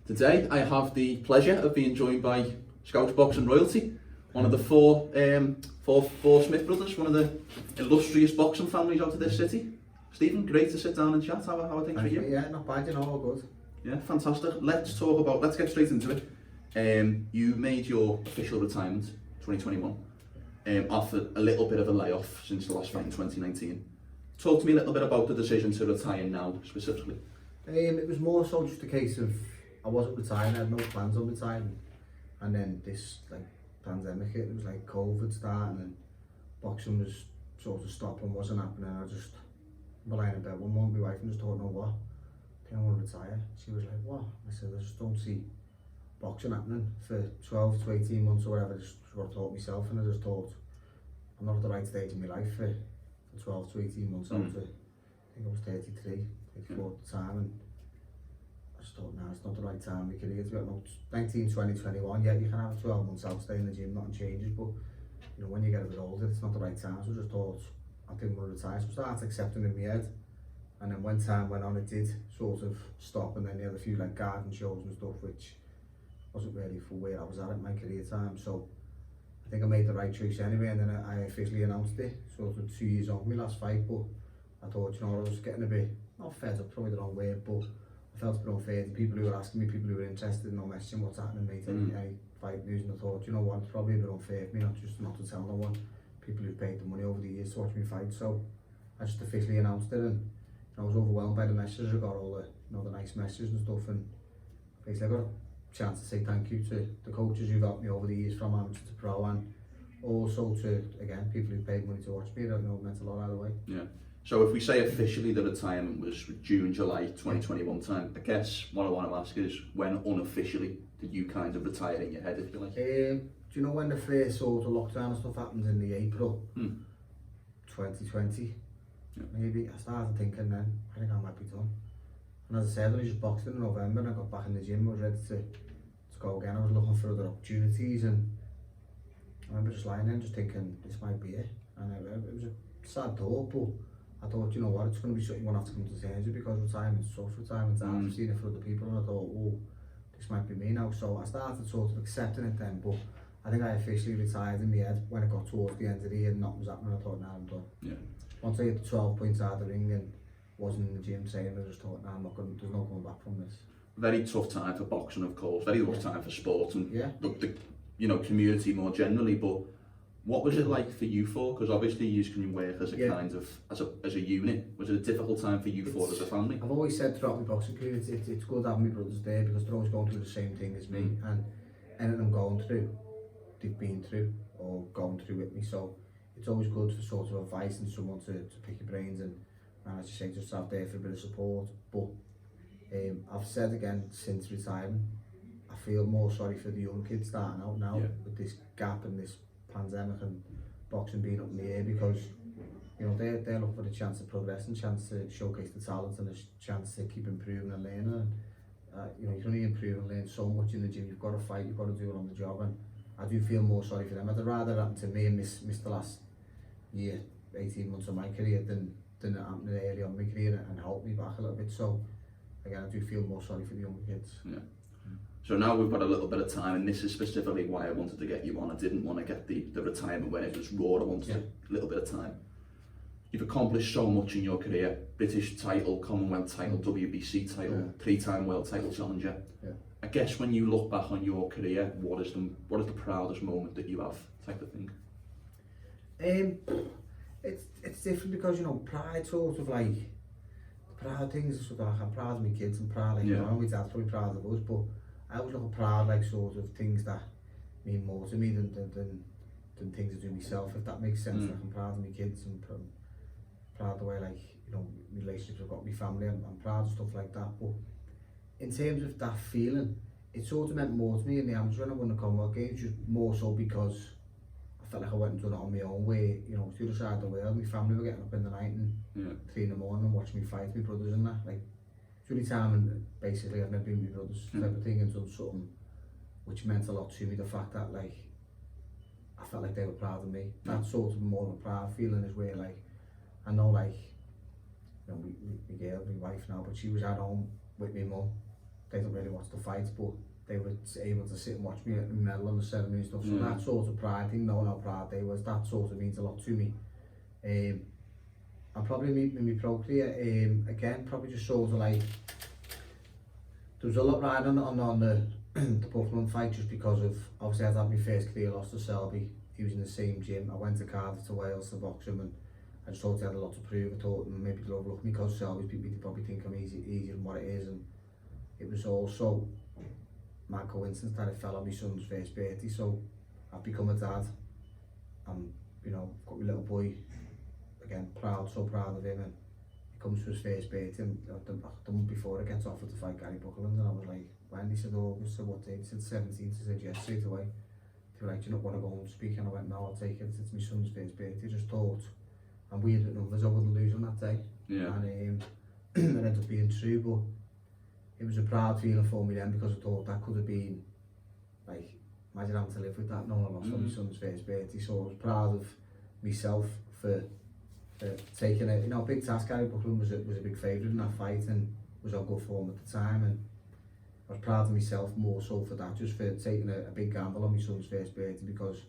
Today I have the pleasure of being joined by Scouse boxing royalty, one of the four Smith brothers, one of the illustrious boxing families out of this city. Stephen, great to sit down and chat. How are things for you? Yeah, not bad, all good. Yeah, fantastic. Let's get straight into it. You made your official retirement 2021 after a little bit of a layoff since the last fight in 2019. Talk to me a little bit about the decision to retire now specifically. It was more so just a case of I wasn't retiring, I had no plans on retiring, and then this pandemic hit. It was like COVID starting and boxing was sort of stopping, wasn't happening. I just lying in bed one morning with my wife and just thought, no, what? I think I want to retire. She was like, what? I said, I just don't see boxing happening for 12 to 18 months or whatever. Just what I thought myself, and I just thought I'm not at the right stage in my life for 12 to 18 months out to, I think I was 33, 34 at the time, and I just thought, nah, it's not the right time. We could get to 19, 20, 21, yeah, you can have 12 months out, stay in the gym, nothing changes, but you know, when you get a bit older, it's not the right time. So I just thought, I didn't want to retire, so I started accepting in my head. And then when time went on, it did sort of stop, and then you had a few like garden shows and stuff, which wasn't really for where I was at my career time. So I think I made the right choice anyway, and then I officially announced it, sort of 2 years on my last fight. But I thought, you know, I was getting a bit, not fed up, probably the wrong word, but I felt a bit unfair. The people who were asking me, people who were interested in messaging what's happening, mate, any fight news, and I thought, you know what, it's probably a bit unfair for me not to tell no one, people who've paid the money over the years to watch me fight. So I just officially announced it, and I was overwhelmed by the messages. I got all the, you know, the nice messages and stuff, and basically I got a chance to say thank you to the coaches who've helped me over the years from amateur to pro, and also to, again, people who paid money to watch me. I don't know, it meant a lot either way. Yeah. So if we say officially the retirement was June, July 2021 time, I guess what I want to ask is, when unofficially did you kind of retire in your head, if you like? Do you know when the first sort of lockdown and stuff happened in the April 2020? Yeah. Maybe I started thinking then, I think I might be done. And as I said, I just boxed in November, and I got back in the gym, I was ready to go again. I was looking for other opportunities, and I remember just lying there and just thinking, this might be it. And it was a sad thought, but I thought, you know what, it's going to be something you won't have to come to terms with, because retirement's tough, retirement's hard. I've seen it for other people, and I thought, oh, this might be me now. So I started sort of accepting it then, but I think I officially retired in my head when it got towards the end of the year and nothing was happening. I thought, nah, I'm done. Yeah. Once I hit the 12 points out of the ring and wasn't in the gym saying, I just thought, nah, there's no going back from this. Very tough time for boxing, of course, very tough time for sport and the you know, community more generally, but what was it like for you four? Because obviously you can work as a kind of, as a unit. Was it a difficult time for you four as a family? I've always said throughout my boxing career, it's good having my brothers there, because they're always going through the same thing as me, and anything I'm going through, they've been through or going through with me. So it's always good for sort of advice and someone to pick your brains and as you say, just out there for a bit of support. But I've said again since retiring, I feel more sorry for the young kids starting out now with this gap and this pandemic and boxing being up in the air, because you know they're looking for the chance to progress and chance to showcase the talent and a chance to keep improving and learning. You know, you can only improve and learn so much in the gym. You've got to fight, you've got to do it on the job, and I do feel more sorry for them. I'd rather it happen to me and miss the last year, 18 months of my career than it happened early on in my career and help me back a little bit. So again, I do feel more sorry for the younger kids. Yeah. So now we've got a little bit of time, and this is specifically why I wanted to get you on. I didn't want to get the retirement when it was raw. I wanted a little bit of time. You've accomplished so much in your career: British title, Commonwealth title, WBC title, 3-time world title challenger. Yeah. I guess when you look back on your career, what is the proudest moment that you have, type of thing? It's different, because you know, pride sort of like, the proud things are sort of like, I'm proud of my kids and proud, like, you know, my dad's probably proud of us, but I always look at proud like sort of things that mean more to me than things I do myself, if that makes sense. Like, I'm proud of my kids and proud of the way, like, you know, relationships I've got with my family. I'm proud of stuff like that. But in terms of that feeling, it sort of meant more to me in the amateur when I won the Commonwealth Games, just more so because I felt like I went and done it on my own way. You know, to the other side of the world, my family were getting up in the night and 3 in the morning and watching me fight my brothers and that. Like, it's the only time, and basically I've never been with my brothers type of thing, and done something which meant a lot to me. The fact that, like, I felt like they were proud of me. That sort of more of a proud feeling is where, like, I know, like, you know, my girl, my wife now, but she was at home with my mum they don't really watch the fights, but they were able to sit and watch me at the medal and the ceremony and stuff. So that sort of pride thing, knowing how proud they was, that sort of means a lot to me. And probably me pro career, again, probably just sort of like, there was a lot riding on the the Buckland fight just because of, obviously I'd had my first career loss to Selby. He was in the same gym. I went to Cardiff to Wales to box him, and I just thought he had a lot to prove. I thought maybe they'll overlook me because Selby's people probably think I'm easier than what it is, and it was also my coincidence that it fell on my son's first birthday. So I've become a dad. I'm, you know, got my little boy, again, so proud of him, and he comes to his first birthday, and the month before I gets offered to fight Gary Buckland, and I was like, when? He said August, so what date? He said 17th, I said yes, straight away. They were like, do you not want to go and speak? And I went, no, I'll take it. It's my son's first birthday. I just thought, I'm weird at numbers, I wouldn't lose on that day. Yeah. And it ended up being true, but it was a proud feeling for me then, because I thought that could have been, like, imagine having to live with that, knowing I lost on my son's first birthday. So I was proud of myself for taking it. You know, big task. Gary Buckland was a big favourite in that fight and was on good form at the time, and I was proud of myself more so for that, just for taking a big gamble on my son's first birthday, because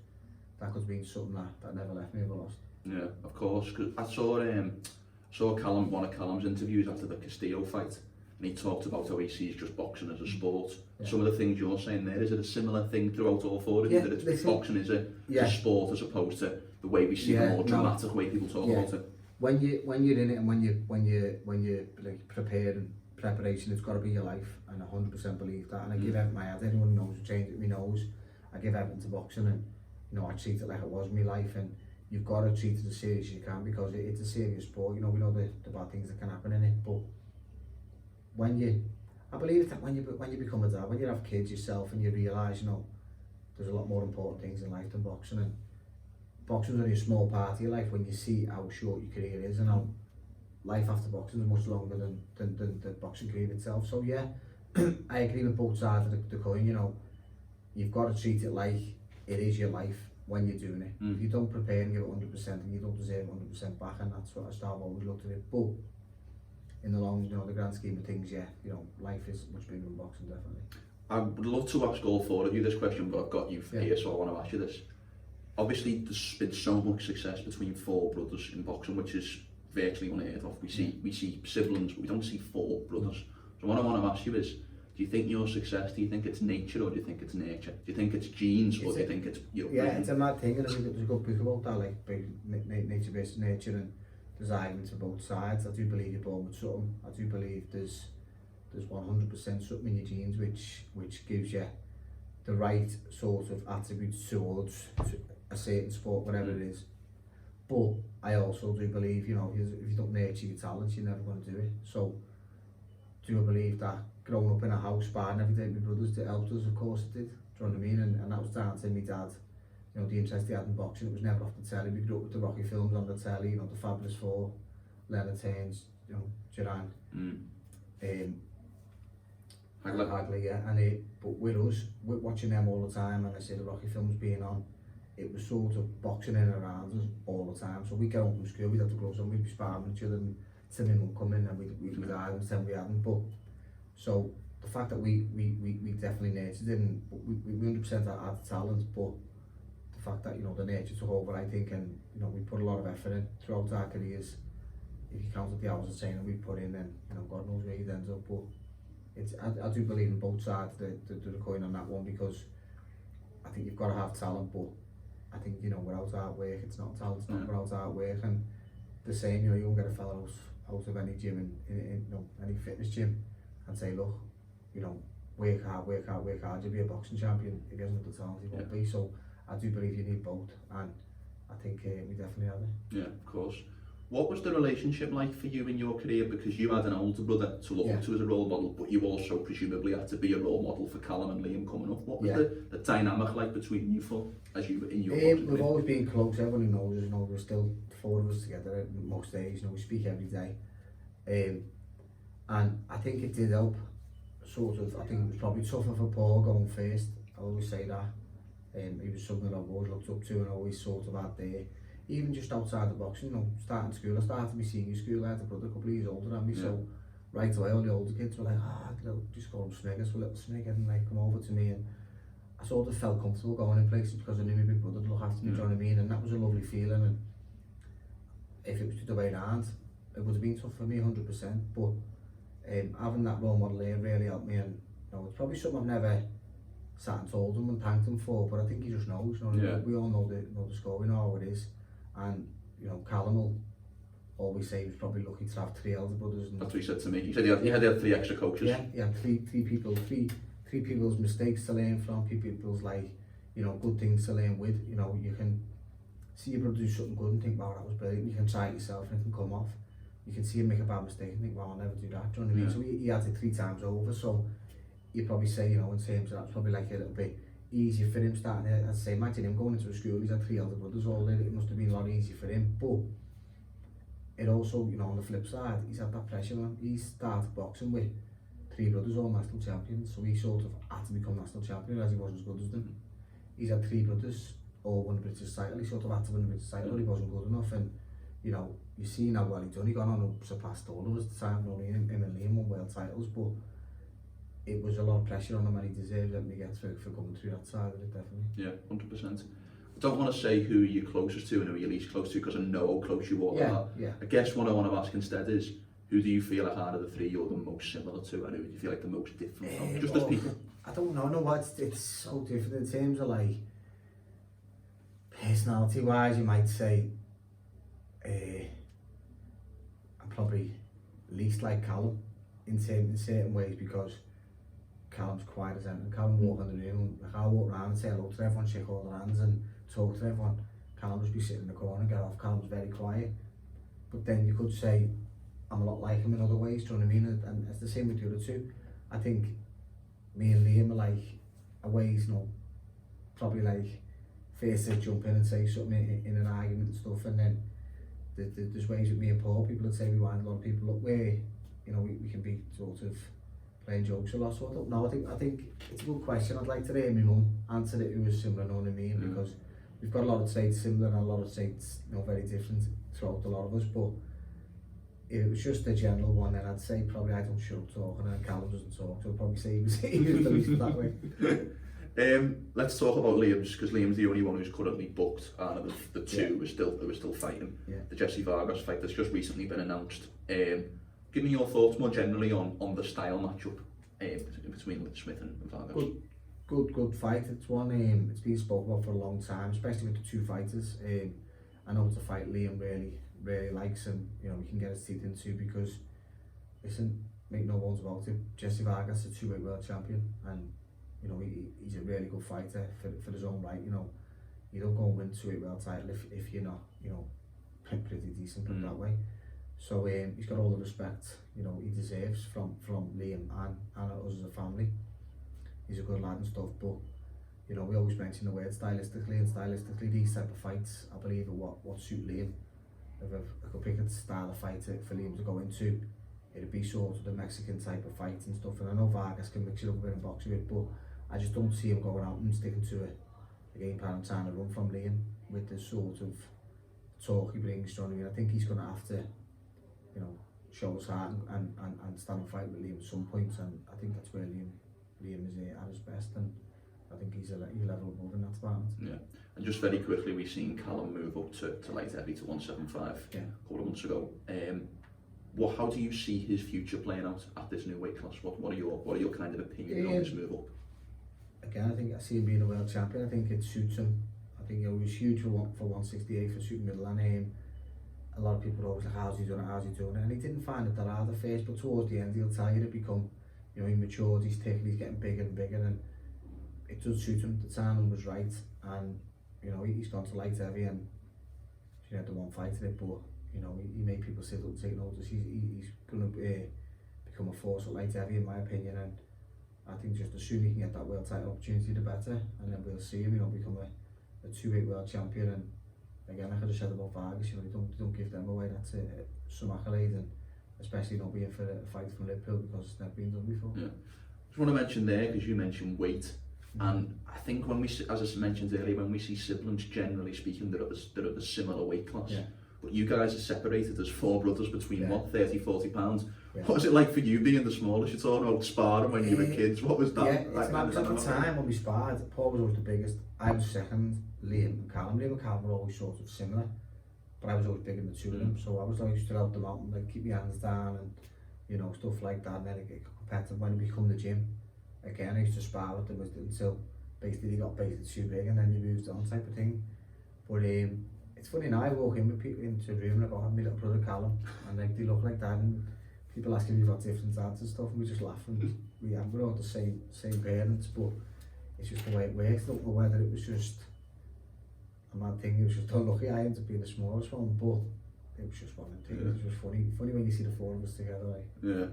that could have been something that never left me if I lost. Yeah, of course. Cause I saw Callum, one of Callum's interviews after the Castillo fight, and he talked about how he sees just boxing as a sport. Yeah. Some of the things you're saying there, is it a similar thing throughout all four of you, that it's boxing is a sport as opposed to the way we see the more dramatic way people talk about it? When you're in it, and when you're like preparation, it's got to be your life, and I 100% believe that. And I give everything my head. Anyone knows who trains with me knows I give everything to boxing, and you know, I treat it like it was my life, and you've got to treat it as serious as you can, because it's a serious sport. You know, we know the bad things that can happen in it, but I believe that when you become a dad, when you have kids yourself, and you realise, you know, there's a lot more important things in life than boxing, and boxing's only a small part of your life when you see how short your career is, and how life after boxing is much longer than the boxing career itself. So yeah, I agree with both sides of the coin. You know, you've got to treat it like it is your life when you're doing it. If you don't prepare and give it 100%, and you don't deserve 100% back, and that's what I've always looked at it. But in the long, you know, the grand scheme of things, yeah, you know, life is much bigger than boxing, definitely. I would love to ask all four of you this question, but I've got you here, so I want to ask you this. Obviously, there's been so much success between four brothers in boxing, which is virtually unheard of. We see siblings, but we don't see four brothers. So what I want to ask you is, do you think your success, do you think it's nature, or do you think it's nurture? Do you think it's genes, or do you think it's your brain? It's a mad thing, and I think there's a good book about that, like nature versus nurture, and there's arguments for both sides. I do believe you're born with something. I do believe there's 100% something in your genes which gives you the right sort of attributes towards a certain sport, whatever it is. But I also do believe, you know, if you don't nurture your talents, you're never going to do it. So do I believe that growing up in a house, sparring every day with my brothers, it helped us? Of course it did. Do you know what I mean? And that was down to my dad. You know, the interest he had in boxing, it was never off the telly. We grew up with the Rocky films on the telly, you know, the Fabulous Four, Leonard Haynes, you know, Duran, Hagley, yeah. And but with us, we're watching them all the time, and I see the Rocky films being on, it was sort of boxing in and around us all the time. So we'd get home from school, we'd have to go somewhere, we'd be sparring with each other, and Timmy would come in, and we'd die and pretend we hadn't. But so the fact that we definitely nurtured it, and we 100% had the talent, but the fact that, you know, the nature took over, I think, and you know, we put a lot of effort in throughout our careers. If you counted the hours of training we put in, then, you know, God knows where you'd end up. But I do believe in both sides of the coin on that one, because I think you've got to have talent, but I think, you know, without hard work, it's not talent, it's not without hard work. And the same, you know, you won't get a fella out of any gym, in you know, any fitness gym, and say, look, you know, work hard, you'll be a boxing champion. If he hasn't got the talent, he won't be. So I do believe you need both, and I think we definitely have it. Yeah, of course. What was the relationship like for you in your career? Because you had an older brother to look up to as a role model, but you also presumably had to be a role model for Callum and Liam coming up. What was the dynamic like between you four as you in your We've always been close. Everyone who knows us, you know, we're still four of us together most days. You know, we speak every day, and I think it did help. Sort of, I think it was probably tougher for Paul going first. I always say that. He was someone I've always looked up to, and always sort of had there. Even just outside the boxing, you know, starting school, I started my senior school, I had a brother a couple of years older than me, so right away all the older kids were like, just call them Sniggers for little Snigger, and like come over to me, and I sort of felt comfortable going in places because I knew my big brother would look after me, do you know what I mean? And that was a lovely feeling, and if it was the way round, it would have been tough for me 100%, but having that role model there really helped me, and you know, it's probably something I've never sat and told him and thanked him for, but I think he just knows, you know, yeah. we all know the score, we know how it is, and you know, Callum will always say he was probably lucky to have 3 elder brothers. And that's what he said to me. He said he had 3 extra coaches. Yeah, he had three people's mistakes to learn from, 3 people's like, you know, good things to learn with. You know, you can see your brother do something good and think, wow, that was brilliant. You can try it yourself and it can come off. You can see him make a bad mistake and think, wow, I'll never do that. Do you know what I mean? So he had it 3 times over. So you'd probably say, you know, in terms of that's probably like a little bit easier for him starting. I'd say, imagine him going into a school, he's had 3 elder brothers all day. It must have been a lot easier for him. But it also, you know, on the flip side, he's had that pressure on. He started boxing with 3 brothers, all national champions, so he sort of had to become national champion as he wasn't as good as them. He's had 3 brothers, all won the British title. He sort of had to win the British title, but he wasn't good enough. And you know, you see how well he done. He gone on and surpassed all of us at the time. Only him and Liam won world titles, but it was a lot of pressure on him, and he deserves everything he gets for coming through that side of it, definitely. Yeah, 100%. I don't want to say who you're closest to and who you're least close to because I know how close you all are. Yeah. I guess what I want to ask instead is, who do you feel are out of the 3 you're the most similar to, and who do you feel like the most different from? Just as people. I don't know. No, it's so different in terms of like personality wise. You might say I'm probably least like Callum in certain ways, because Callum's quiet as anything. Callum walk in the room, like I'll walk around and say hello to everyone, shake all their hands and talk to everyone. Callum just be sitting in the corner and get off. Callum's very quiet. But then you could say I'm a lot like him in other ways, do you know what I mean? And it's the same with the other 2. I think me and Liam are like a ways, you know, probably like first to jump in and say something in an argument and stuff, and then there's ways with me and Paul, people that say we wind a lot of people up where, you know, we can be sort of playing jokes a lot. So I don't know, I think it's a good question. I'd like to hear my mum answer it, who was similar, you know what I mean? Because we've got a lot of traits similar and a lot of traits, you know, very different throughout a lot of us, but if it was just a general one, then I'd say probably I don't shut up talking and Callum doesn't talk, so I'd probably say he was the least that way. Let's talk about Liam's, because Liam's the only one who's currently booked, and the 2 were still fighting. The Jessie Vargas fight that's just recently been announced. Give me your thoughts more generally on the style matchup between Smith and Vargas. Good fight. It's one it's been spoken about for a long time, especially with the 2 fighters. I know it's a fight Liam really likes, and you know, he can get his teeth into, because listen, make no bones about it, Jessie Vargas is a 2-weight world champion, and you know, he's a really good fighter for his own right. You know, you don't go and win 2-weight world title if you're not, you know, pretty decent, put it that way. So he's got all the respect, you know, he deserves from Liam and us as a family. He's a good lad and stuff, but you know, we always mention the word stylistically, and stylistically these type of fights, I believe, are what suit Liam. If I could pick a style of fight for Liam to go into, it'd be sort of the Mexican type of fight and stuff. And I know Vargas can mix it up a bit and box with, but I just don't see him going out and sticking to a game plan and trying to run from Liam with the sort of talk he brings. You know what I mean? I think he's going to have to, you know, show his heart and stand and fight with Liam at some point, and I think that's where Liam is at his best, and I think he's a level above in that department. Yeah, and just very quickly, we've seen Callum move up to light heavy to 175 a couple of months ago. How do you see his future playing out at this new weight class? What are your kind of opinions on this move up? Again, I think I see him being a world champion. I think it suits him. I think it was huge for 168 for super middle, and a lot of people are always like, how's he doing it? And he didn't find it that hard at first, but towards the end he'll tell you to become, you know, he matured, he's thick, he's getting bigger and bigger, and it does suit him. The timing was right, and you know, he's gone to light heavy, and he had the one fight in it, but you know, he made people sit up and take notice. He's going to become a force at light heavy, in my opinion, and I think just the sooner he can get that world title opportunity, the better, and then we'll see him, you know, become a 2-weight world champion. And again, I could have said about Vargas, you know, they don't give them away. That's some accolade, and especially not being for a fight from Liverpool, because it's never been done before. Yeah. Just want to mention there, because you mentioned weight, and I think when we, as I mentioned earlier, when we see siblings, generally speaking, they're at a similar weight class. but you guys are separated as 4 brothers between what, 30, 40 pounds. Yeah. What was it like for you being the smallest? You're talking about sparring when you were kids. What was that? Yeah, it's not at the time when we sparred. Paul was always the biggest. I was second. Liam and Callum were always sort of similar, but I was always bigger than the two of them. So I was like stood out the mountain, like keep your hands down and stuff like that. And then it got competitive when we come to the gym. Again, I used to spar with them until basically they got too big, and then you moved on type of thing. But it's funny now. I walk in with people into the room and I go, "I have my little brother Callum," and like they look like that, and people asking me about different dads and stuff, and we just laugh and we're all the same parents, but it's just the way it works. I don't know whether it was just a mad thing. It was just unlucky I ended up being the smallest one, but it was just one of the things. It was just funny when you see the 4 of us together. Like. Yeah.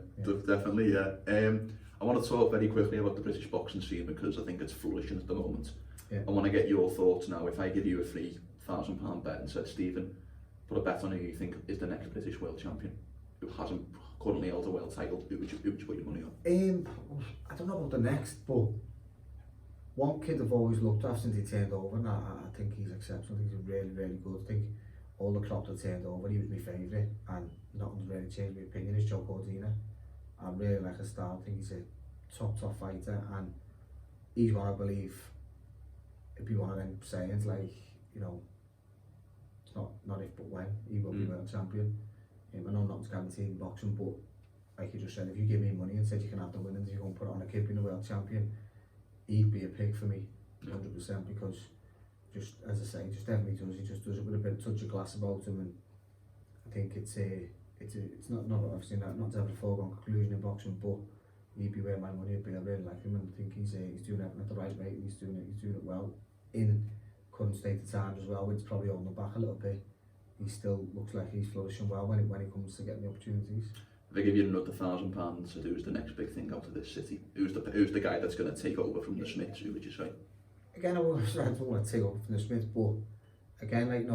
Definitely. Yeah. I want to talk very quickly about the British boxing scene because I think it's flourishing at the moment. Yeah. I want to get your thoughts now. If I give you a £3,000 bet and said, Stephen, put a bet on who you think is the next British world champion, who hasn't currently held a world title, who would you put your money on? I don't know about the next, but one kid I've always looked at since he turned over, and I think he's exceptional. I think he's really, really good. I think all the crop that turned over, he was my favourite, and nothing's really changed my opinion. Is Joe Cordina. I really like his style. I think he's a top fighter, and he's one I believe it'd be one of them sayings like, it's not if but when he will be world champion. I know nothing's guaranteed in boxing, but like you just said, if you give me money and said you can have the winnings, you go and put it on a kid being a world champion, he'd be a pick for me, 100%, because just as I say, just everything he just does it with a bit of touch of class about him, and I think it's not obviously not to have a foregone conclusion in boxing, but he'd be where my money would be. I really like him, and I think he's doing everything at the right rate, and he's doing it well in current state of times as well, which is probably holding him back a little bit. He still looks like he's flourishing well when it comes to getting the opportunities. If I give you another £1,000 to who's the next big thing out of this city, who's the guy that's going to take over from the Smiths, who would you say? Again, I don't want to take over from the Smiths, but again, like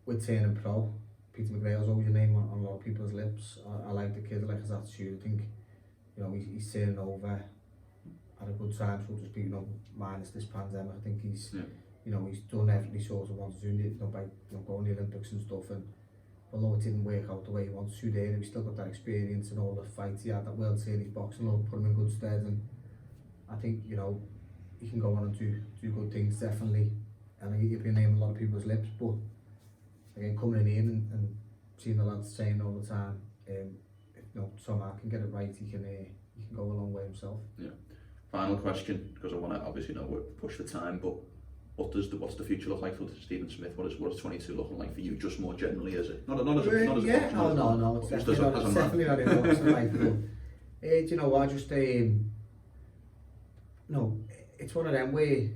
with turning pro, Peter McGrail's always a name on a lot of people's lips. I like the kid, I like his attitude. I think he's turning over at a good time, so to speak. Minus this pandemic, I think he's he's done everything he sort of wants to do. By going to the Olympics and stuff, and although it didn't work out the way he wants to there, he still got that experience and all the fights he had, that World Series boxing, all put him in good stead. And I think he can go on and do good things, definitely. And I think he'll be a name on a lot of people's lips. But again, coming in here and seeing the lads saying all the time, if Tom can get it right, he can go a long way himself. Yeah. Final question, because I want to obviously push the time, but what's the future look like for Stephen Smith? What is 22 looking like for you, just more generally? Is it not as a boxer? No, it's definitely not in boxing. Like, do you know what? Just it's one of them where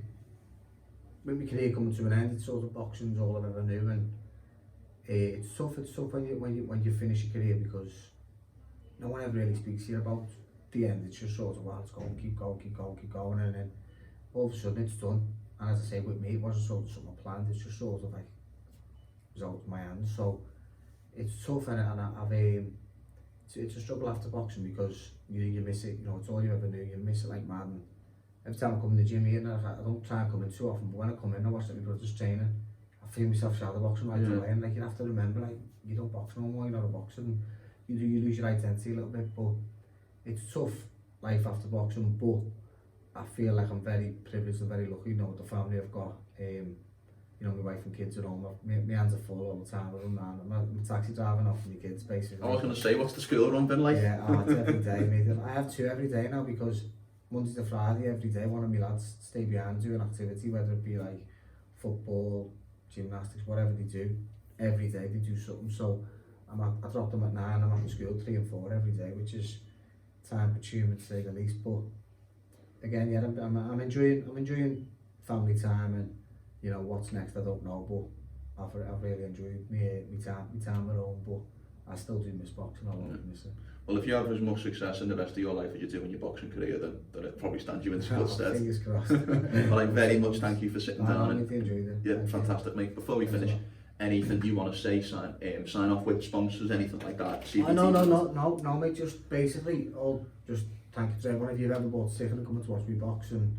when my career comes to an end, it's sort of boxing's all I've ever knew, and it's tough when you finish your career, because no one ever really speaks here about the end. It's just sort of, well, let's go and keep going, and then all of a sudden it's done. And as I say, with me, it wasn't sort of something planned. It's just sort of like it was out of my hands. So it's tough, and it's a struggle after boxing, because you miss it. It's all you ever knew. You miss it like mad. And every time I come in the gym here, and I don't try and come in too often, but when I come in, I watch my brother's training. I feel myself shadow boxing right away, and like you have to remember, like you don't box no more. You're not a boxer, and you lose your identity a little bit. But it's tough life after boxing, but I feel like I'm very privileged and very lucky, with the family I've got. My wife and kids at home. My hands are full all the time with them, and I'm a taxi driver now for my kids, basically. I was going to say, what's the school run been like? Yeah, it's every day, mate. I have 2 every day now, because Monday to Friday, every day, one of my lads stay behind doing activity, whether it be like football, gymnastics, whatever they do. Every day they do something. So I drop them at 9, I'm at school 3 and 4 every day, which is time consuming to say the least. But again, yeah, I'm enjoying family time, and what's next I don't know, but I've really enjoyed my time at home, but I still do miss boxing. I won't miss it. Well, if you have as much success in the rest of your life as you do in your boxing career, then it probably stands you in good stead. Fingers crossed. Well, I very much thank you for sitting down. I really enjoyed it. Yeah, fantastic, mate. Before we finish, anything you want to say, sign off with sponsors, anything like that? No, mate. Just basically, just thank you to everyone. If you've ever bought a ticket and come to watch me box, and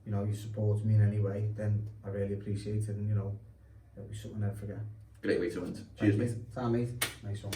you support me in any way, then I really appreciate it, and it'll be something I'll never forget. Great way to end. Cheers, mate. Time, mate. Nice one.